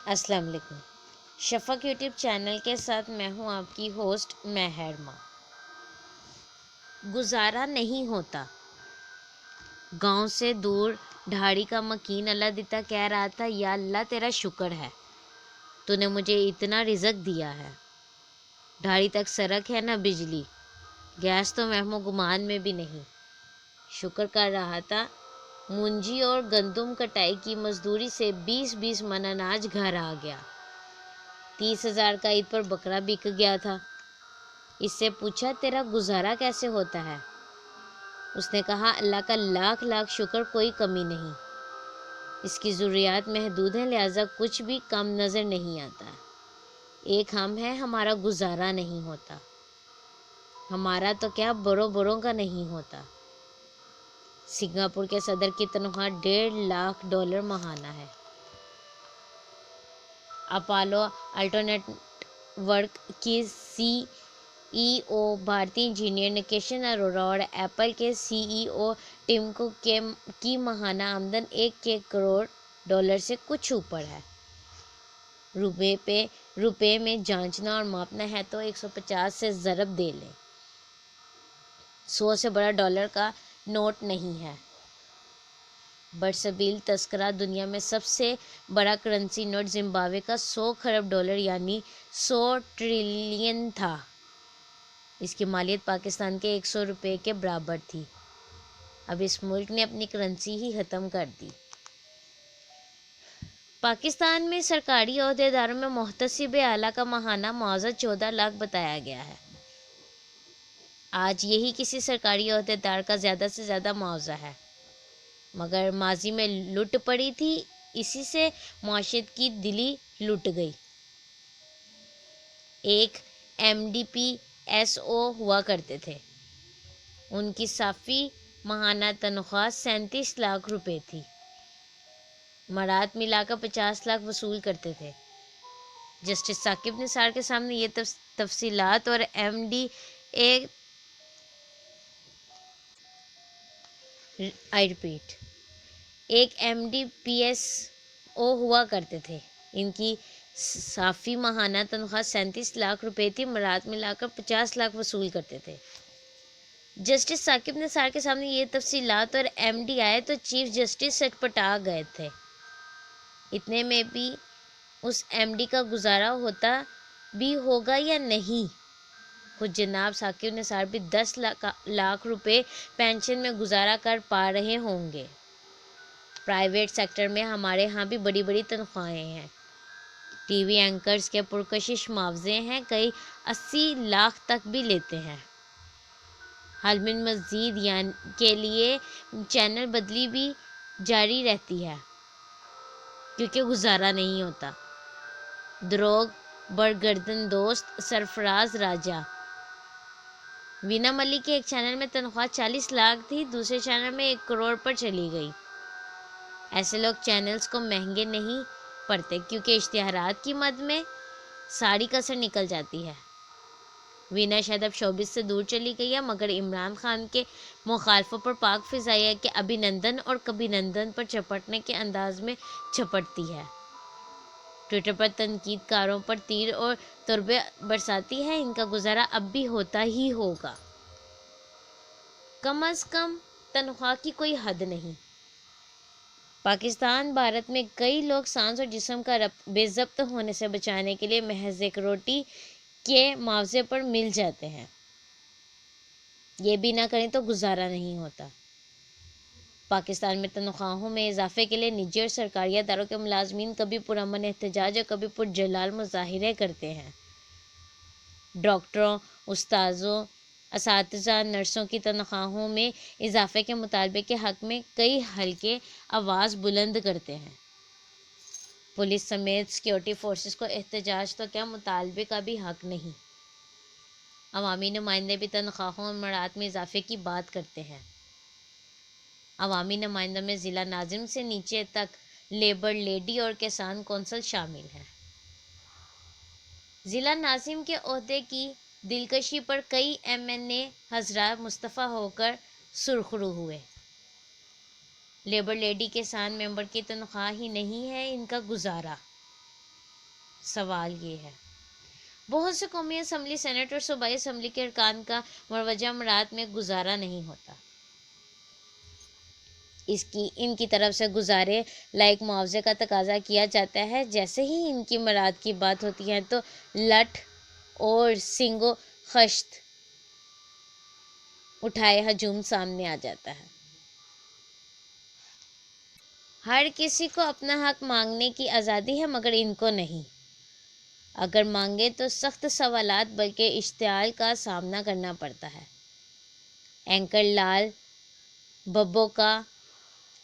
السلام علیکم۔ شفق YouTube channel کے ساتھ میں ہوں آپ کی ہوسٹ مہرما۔ گزارا نہیں ہوتا۔ گاؤں سے دور ڈھاڑی کا مکین اللہ دیتا کہہ رہا تھا، یا اللہ تیرا شکر ہے، تو نے مجھے اتنا رزق دیا ہے۔ ڈھاڑی تک سڑک ہے نہ بجلی، گیس تو وہم و گمان میں بھی نہیں۔ شکر کر رہا تھا، منجی اور گندم کٹائی کی مزدوری سے 20 من اناج گھر آ گیا۔ 30,000 کا عید پر بکرا بک گیا تھا۔ اس سے پوچھا، تیرا گزارا کیسے ہوتا ہے؟ اس نے کہا، اللہ کا لاکھ لاکھ شکر، کوئی کمی نہیں۔ اس کی ضروریات محدود ہیں، لہٰذا کچھ بھی کم نظر نہیں آتا۔ ایک ہم ہے، ہمارا گزارا نہیں ہوتا۔ ہمارا تو کیا، بڑوں کا نہیں ہوتا۔ سنگاپور کے صدر کی تنخواہ $1.5 لاکھ ماہانہ ہے۔ اپولو الٹرنیٹ ورک کی سی او بھارتی انجینئر نکیشن اروڑا اور ایپل کے CEO ٹم کک کی ماہانہ آمدن $1 کروڑ سے کچھ اوپر ہے۔ روپے میں جانچنا اور ماپنا ہے تو 150 سے ضرب دے لیں۔ 100 سے بڑا ڈالر کا نوٹ نہیں ہے۔ برسبیل تذکرہ، دنیا میں سب سے بڑا کرنسی نوٹ زمبابوے کا $100 کھرب یعنی 100 ٹریلین تھا۔ اس کی مالیت پاکستان کے 100 روپے کے برابر تھی۔ اب اس ملک نے اپنی کرنسی ہی ختم کر دی۔ پاکستان میں سرکاری عہدیداروں میں محتسب اعلیٰ کا ماہانہ معاوضہ 14 لاکھ بتایا گیا ہے۔ آج یہی کسی سرکاری عہدیدار کا زیادہ سے زیادہ معاوضہ ہے، مگر ماضی میں لوٹ پڑی تھی، اسی سے معیشت کی دلی لٹ گئی۔ ایک MDPSO ہوا کرتے تھے، ان کی صافی ماہانہ تنخواہ 37 لاکھ روپے تھی۔ مراد ملا کر 50 لاکھ وصول کرتے تھے۔ جسٹس ثاقب نثار کے سامنے یہ تفصیلات اور ایک MDPSO ہوا کرتے تھے، ان کی صافی ماہانہ تنخواہ 37 لاکھ روپے تھی، مراد ملا کر 50 لاکھ وصول کرتے تھے۔ جسٹس ثاقب نثار کے سامنے یہ تفصیلات اور MD آئے تو چیف جسٹس سٹپٹا گئے تھے۔ اتنے میں بھی اس MD کا گزارا ہوتا بھی ہوگا یا نہیں؟ خود جناب ثاقب نثار بھی 10 لاکھ روپے پینشن میں گزارا کر پا رہے ہوں گے۔ پرائیویٹ سیکٹر میں ہمارے ہاں بھی بڑی بڑی تنخواہیں ہیں۔ ٹی وی اینکرز کے پرکشش معاوضے ہیں، کئی 80 لاکھ تک بھی لیتے ہیں۔ حل من مزید کے لیے چینل بدلی بھی جاری رہتی ہے، کیونکہ گزارا نہیں ہوتا۔ دروگ برگردن دوست سرفراز راجہ، وینا ملک کے ایک چینل میں تنخواہ 40 لاکھ تھی، دوسرے چینل میں 1 کروڑ پر چلی گئی۔ ایسے لوگ چینلز کو مہنگے نہیں پڑتے، کیونکہ اشتہارات کی مد میں ساری کسر نکل جاتی ہے۔ وینا شاید اب شوبز سے دور چلی گئی ہے، مگر عمران خان کے مخالفوں پر پاک فضائیہ کے ابھینندن اور کبھی نندن پر چپٹنے کے انداز میں چپٹتی ہے۔ ٹویٹر پر تنقید کاروں پر تیر اور تربے برساتی ہے، ان کا گزارا اب بھی ہوتا ہی ہوگا۔ کم از کم تنخواہ کی کوئی حد نہیں۔ پاکستان بھارت میں کئی لوگ سانس اور جسم کا بے ضبط ہونے سے بچانے کے لیے محض ایک روٹی کے معاوضے پر مل جاتے ہیں۔ یہ بھی نہ کریں تو گزارا نہیں ہوتا۔ پاکستان میں تنخواہوں میں اضافے کے لیے نجی اور سرکاری اداروں کے ملازمین کبھی پرامن احتجاج اور کبھی پرجلال مظاہرے کرتے ہیں۔ ڈاکٹروں، استاذوں، اساتذہ، نرسوں کی تنخواہوں میں اضافے کے مطالبے کے حق میں کئی حلقے آواز بلند کرتے ہیں۔ پولیس سمیت سیکورٹی فورسز کو احتجاج تو کیا، مطالبے کا بھی حق نہیں۔ عوامی نمائندے بھی تنخواہوں اور مراعات میں اضافے کی بات کرتے ہیں۔ عوامی نمائندوں میں ضلع ناظم سے نیچے تک لیبر لیڈی اور کسان کونسل شامل ہیں۔ ضلع ناظم کے عہدے کی دلکشی پر کئی MNA حضرات مستعفی ہو کر سرخرو ہوئے۔ لیبر لیڈی کسان ممبر کی تنخواہ ہی نہیں ہے ان کا گزارا۔ سوال یہ ہے، بہت سے قومی اسمبلی، سینٹ اور صوبائی اسمبلی کے ارکان کا مروجہ امارات میں گزارا نہیں ہوتا۔ ان کی طرف سے گزارے لائق معاوضے کا تقاضا کیا جاتا ہے۔ جیسے ہی ان کی امارات کی بات ہوتی ہے تو لٹھ اور سنگ و خشت اٹھائے ہجوم سامنے آ جاتا ہے۔ ہر کسی کو اپنا حق مانگنے کی آزادی ہے، مگر ان کو نہیں۔ اگر مانگے تو سخت سوالات بلکہ اشتعال کا سامنا کرنا پڑتا ہے۔ اینکر لال ببو کا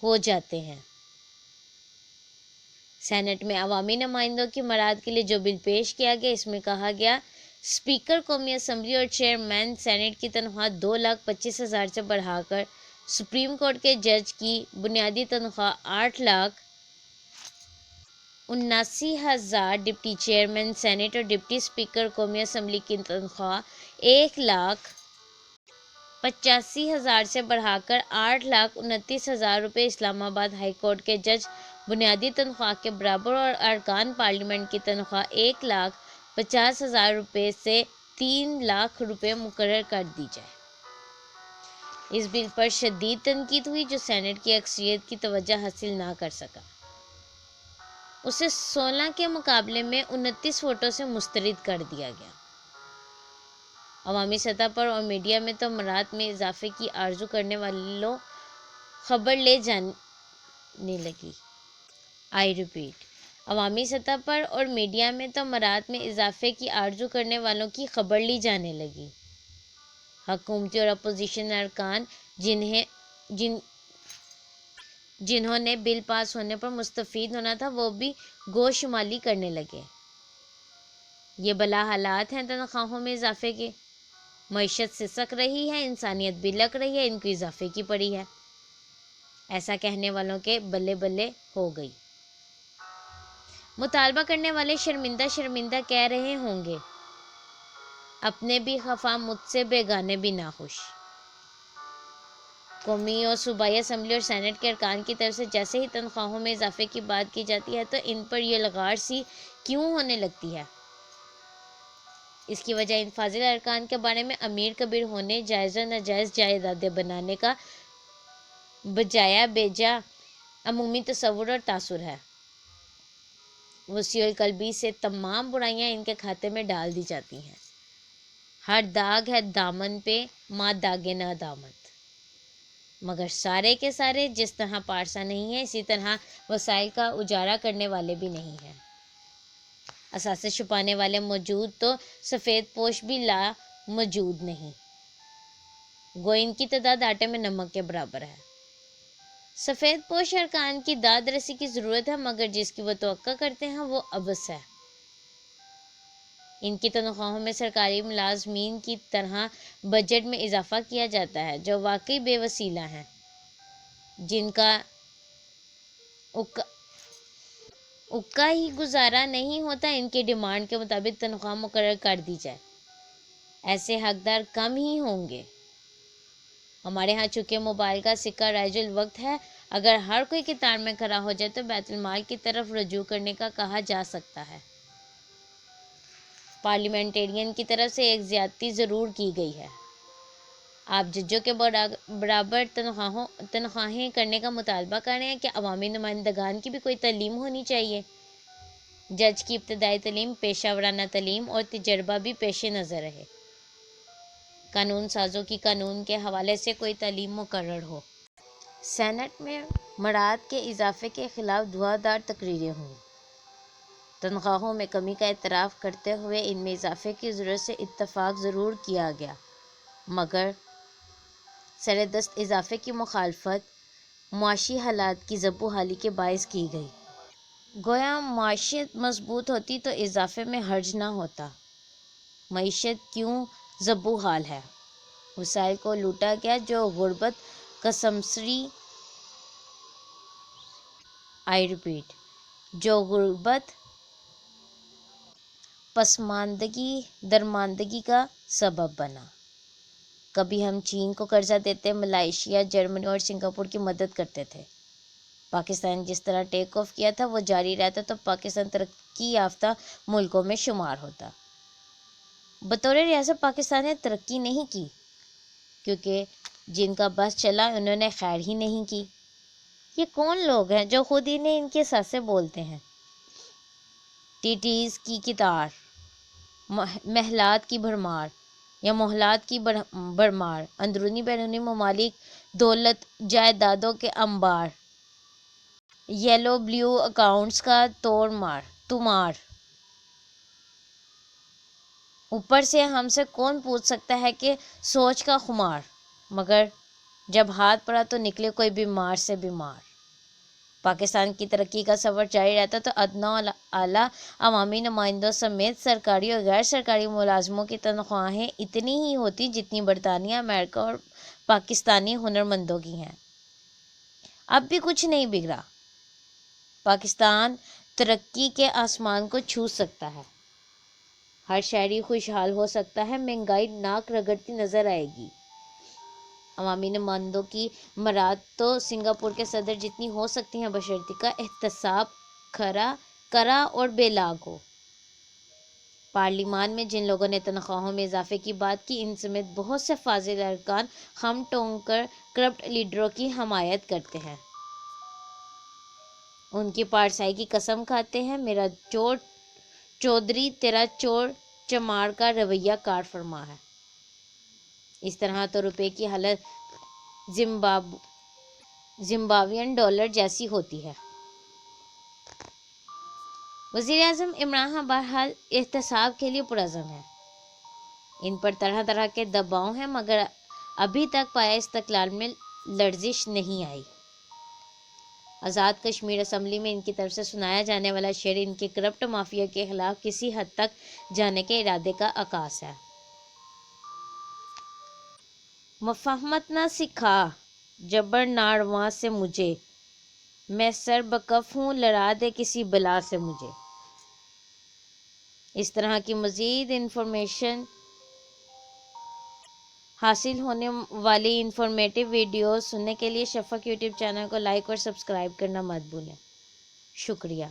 ہو جاتے ہیں۔ سینٹ میں عوامی نمائندوں کی امارات کے لیے جو بل پیش کیا گیا، اس میں کہا گیا، اسپیکر قومی اسمبلی اور چیئرمین سینٹ کی تنخواہ 2,25,000 سے بڑھا کر سپریم کورٹ کے جج کی بنیادی تنخواہ 8,79,000، ڈپٹی چیئرمین سینٹ اور ڈپٹی اسپیکر قومی اسمبلی کی تنخواہ 1,85,000 سے بڑھا کر 8,29,000 روپے، اسلام آباد ہائی کورٹ کے جج بنیادی تنخواہ کے برابر اور ارکان پارلیمنٹ کی تنخواہ 1,50,000 روپے سے 3,00,000 روپے مقرر کر دی جائے۔ اس بل پر شدید تنقید ہوئی، جو سینٹ کی اکثریت کی توجہ حاصل نہ کر سکا۔ اسے 16 کے مقابلے میں 29 ووٹوں سے مسترد کر دیا گیا۔ عوامی سطح پر اور میڈیا میں تو امارات میں اضافے کی آرزو کرنے والوں خبر لے جانے لگی۔ آئی ریپیٹ، عوامی سطح پر اور میڈیا میں تو امارات میں اضافے کی آرزو کرنے والوں کی خبر لی جانے لگی۔ حکومتی اور اپوزیشن ارکان جنہوں نے بل پاس ہونے پر مستفید ہونا تھا، وہ بھی گوشمالی کرنے لگے۔ یہ بلا حالات ہیں تنخواہوں میں اضافے کے۔ معیشت سسک رہی ہے، انسانیت بلک رہی ہے، ان کو اضافے کی پڑی ہے۔ ایسا کہنے والوں کے بلے بلے ہو گئی۔ مطالبہ کرنے والے شرمندہ شرمندہ کہہ رہے ہوں گے، اپنے بھی خفا، مجھ سے بیگانے بھی ناخوش۔ قومی اور صوبائی اسمبلی اور سینٹ کے ارکان کی طرف سے جیسے ہی تنخواہوں میں اضافے کی بات کی جاتی ہے تو ان پر یہ لغار سی کیوں ہونے لگتی ہے؟ اس کی وجہ ان فاضل ارکان کے بارے میں امیر کبیر ہونے، جائز و ناجائز جائیدادیں بنانے کا بجایا بیجا عمومی تصور اور تاثر ہے۔ وسیع القلبی سے تمام برائیاں ان کے کھاتے میں ڈال دی جاتی ہیں۔ ہر داغ ہے دامن پہ، ماں داغے ندامت۔ مگر سارے کے سارے جس طرح پارسا نہیں ہیں، اسی طرح وسائل کا اجارہ کرنے والے بھی نہیں ہیں۔ اثاثے چھپانے والے موجود تو سفید پوش بھی لا موجود نہیں۔ گو ان کی تعداد آٹے میں نمک کے برابر ہے۔ سفید پوش ارکان کی داد رسی کی ضرورت ہے، مگر جس کی وہ توقع کرتے ہیں وہ عبث ہے۔ ان کی تنخواہوں میں سرکاری ملازمین کی طرح بجٹ میں اضافہ کیا جاتا ہے، جو واقعی بے وسیلہ ہیں، جن کا اکا ہی گزارا نہیں ہوتا۔ ان کی ڈیمانڈ کے مطابق تنخواہ مقرر کر دی جائے، ایسے حقدار کم ہی ہوں گے۔ ہمارے ہاں چونکہ موبائل کا سکہ رائج الوقت ہے، اگر ہر کوئی قطار میں کھڑا ہو جائے تو بیت المال کی طرف رجوع کرنے کا کہا جا سکتا ہے۔ پارلیمنٹیرین کی طرف سے ایک زیادتی ضرور کی گئی ہے۔ آپ ججوں کے برابر تنخواہیں کرنے کا مطالبہ کر رہے ہیں کہ عوامی نمائندگان کی بھی کوئی تعلیم ہونی چاہیے۔ جج کی ابتدائی تعلیم پیشہ ورانہ تعلیم اور تجربہ بھی پیش نظر رہے۔ قانون سازوں کی قانون کے حوالے سے کوئی تعلیم مقرر ہو۔ سینٹ میں امارات کے اضافے کے خلاف دھواں دار تقریریں ہوئیں۔ تنخواہوں میں کمی کا اعتراف کرتے ہوئے ان میں اضافے کی ضرورت سے اتفاق ضرور کیا گیا، مگر سردست اضافے کی مخالفت معاشی حالات کی زبوں حالی کے باعث کی گئی۔ گویا معیشت مضبوط ہوتی تو اضافے میں حرج نہ ہوتا۔ معیشت کیوں زبوں حال ہے؟ وسائل کو لوٹا گیا، جو غربت کسمسری جو غربت پسماندگی درماندگی کا سبب بنا۔ کبھی ہم چین کو قرضہ دیتے، ملائیشیا، جرمنی اور سنگاپور کی مدد کرتے تھے۔ پاکستان جس طرح ٹیک آف کیا تھا وہ جاری رہتا تو پاکستان ترقی یافتہ ملکوں میں شمار ہوتا۔ بطور ریاست پاکستان نے ترقی نہیں کی، کیونکہ جن کا بس چلا انہوں نے خیر ہی نہیں کی۔ یہ کون لوگ ہیں جو خود ہی نے ان کے ساتھ سے بولتے ہیں؟ ٹیٹیز کی کتار، محلات کی بھرمار یا محلات کی بھرمار، اندرونی بیرونی ممالک، دولت جائیدادوں کے انبار، یلو بلیو اکاؤنٹس کا تومار۔ اوپر سے ہم سے کون پوچھ سکتا ہے کہ سوچ کا خمار، مگر جب ہاتھ پڑا تو نکلے کوئی بیمار سے بیمار۔ پاکستان کی ترقی کا سفر جاری رہتا تو ادنیٰ و اعلیٰ عوامی نمائندوں سمیت سرکاری اور غیر سرکاری ملازموں کی تنخواہیں اتنی ہی ہوتی جتنی برطانیہ، امریکہ اور پاکستانی ہنرمندوں کی ہیں۔ اب بھی کچھ نہیں بگڑا، پاکستان ترقی کے آسمان کو چھو سکتا ہے، ہر شہری خوشحال ہو سکتا ہے، مہنگائی ناک رگڑتی نظر آئے گی۔ عوامی نمائندوں کی مراد تو سنگاپور کے صدر جتنی ہو سکتی ہیں، بشرطیکہ کا احتساب کرا اور بے لاگ ہو۔ پارلیمان میں جن لوگوں نے تنخواہوں میں اضافے کی بات کی، ان سمیت بہت سے فاضل ارکان خم ٹونگ کر کرپٹ لیڈروں کی حمایت کرتے ہیں، ان کی پارسائی کی قسم کھاتے ہیں۔ میرا چور چودھری، تیرا چور چمار کا رویہ کار فرما ہے۔ اس طرح تو روپے کی حالت زمبابوین ڈالر جیسی ہوتی ہے۔ وزیر اعظم عمران خان بہرحال احتساب کے لیے پرعزم ہیں۔ ان پر طرح طرح کے دباؤ ہیں، مگر ابھی تک پایۂ استقلال میں لرزش نہیں آئی۔ آزاد کشمیر اسمبلی میں ان کی طرف سے سنایا جانے والا شعر ان کے کرپٹ مافیا کے خلاف کسی حد تک جانے کے ارادے کا عکاس ہے۔ مفاہمت نہ سکھا جبر نارواں سے مجھے، میں سر بکف ہوں لڑا دے کسی بلا سے مجھے۔ اس طرح کی مزید انفارمیشن حاصل ہونے والی انفارمیٹیو ویڈیوز سننے کے لیے شفق یوٹیوب چینل کو لائک اور سبسکرائب کرنا مت بھولیں۔ شکریہ۔